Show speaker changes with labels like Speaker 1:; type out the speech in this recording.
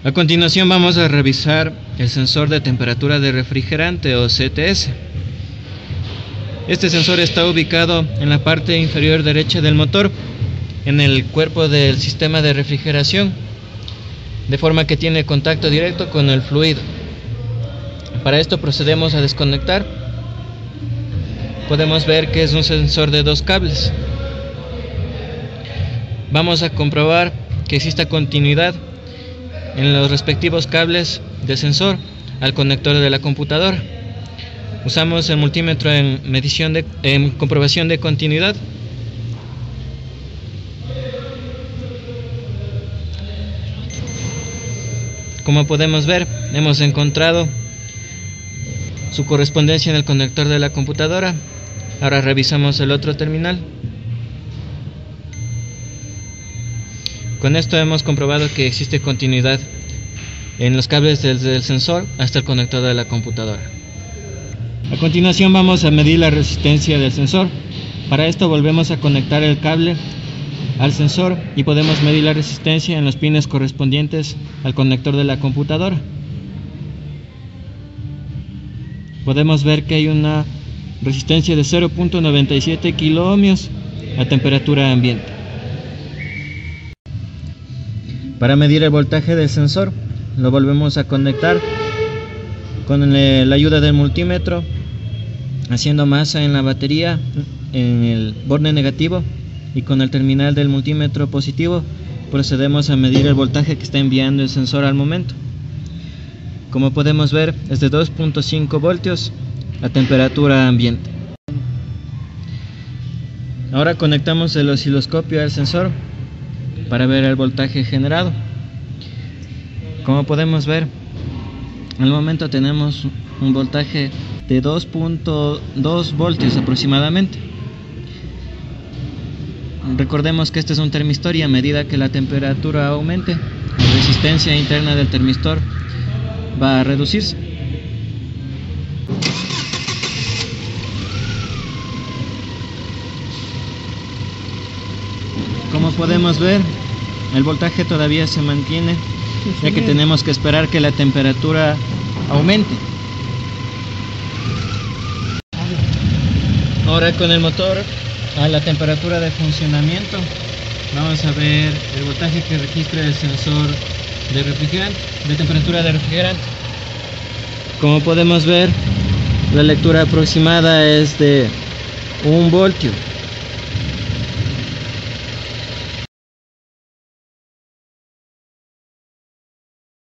Speaker 1: A continuación vamos a revisar el sensor de temperatura de refrigerante o CTS. Este sensor está ubicado en la parte inferior derecha del motor, en el cuerpo del sistema de refrigeración, de forma que tiene contacto directo con el fluido. Para esto procedemos a desconectar. Podemos ver que es un sensor de 2 cables. Vamos a comprobar que exista continuidad en los respectivos cables del sensor al conector de la computadora. Usamos el multímetro en comprobación de continuidad. Como podemos ver, hemos encontrado su correspondencia en el conector de la computadora. Ahora revisamos el otro terminal. Con esto hemos comprobado que existe continuidad en los cables desde el sensor hasta el conector de la computadora. A continuación vamos a medir la resistencia del sensor. Para esto volvemos a conectar el cable al sensor y podemos medir la resistencia en los pines correspondientes al conector de la computadora. Podemos ver que hay una resistencia de 0.97 kiloohmios a temperatura ambiente. Para medir el voltaje del sensor, lo volvemos a conectar con la ayuda del multímetro, haciendo masa en la batería en el borde negativo, y con el terminal del multímetro positivo procedemos a medir el voltaje que está enviando el sensor al momento. Como podemos ver, es de 2.5 voltios a temperatura ambiente. Ahora conectamos el osciloscopio al sensor para ver el voltaje generado. Como podemos ver, al momento tenemos un voltaje de 2.2 voltios aproximadamente. Recordemos que este es un termistor y a medida que la temperatura aumente, la resistencia interna del termistor va a reducirse. Como podemos ver, el voltaje todavía se mantiene, ya que tenemos que esperar que la temperatura aumente. Ahora con el motor a la temperatura de funcionamiento, vamos a ver el voltaje que registra el sensor de refrigerante, de temperatura de refrigerante. Como podemos ver, la lectura aproximada es de 1 voltio.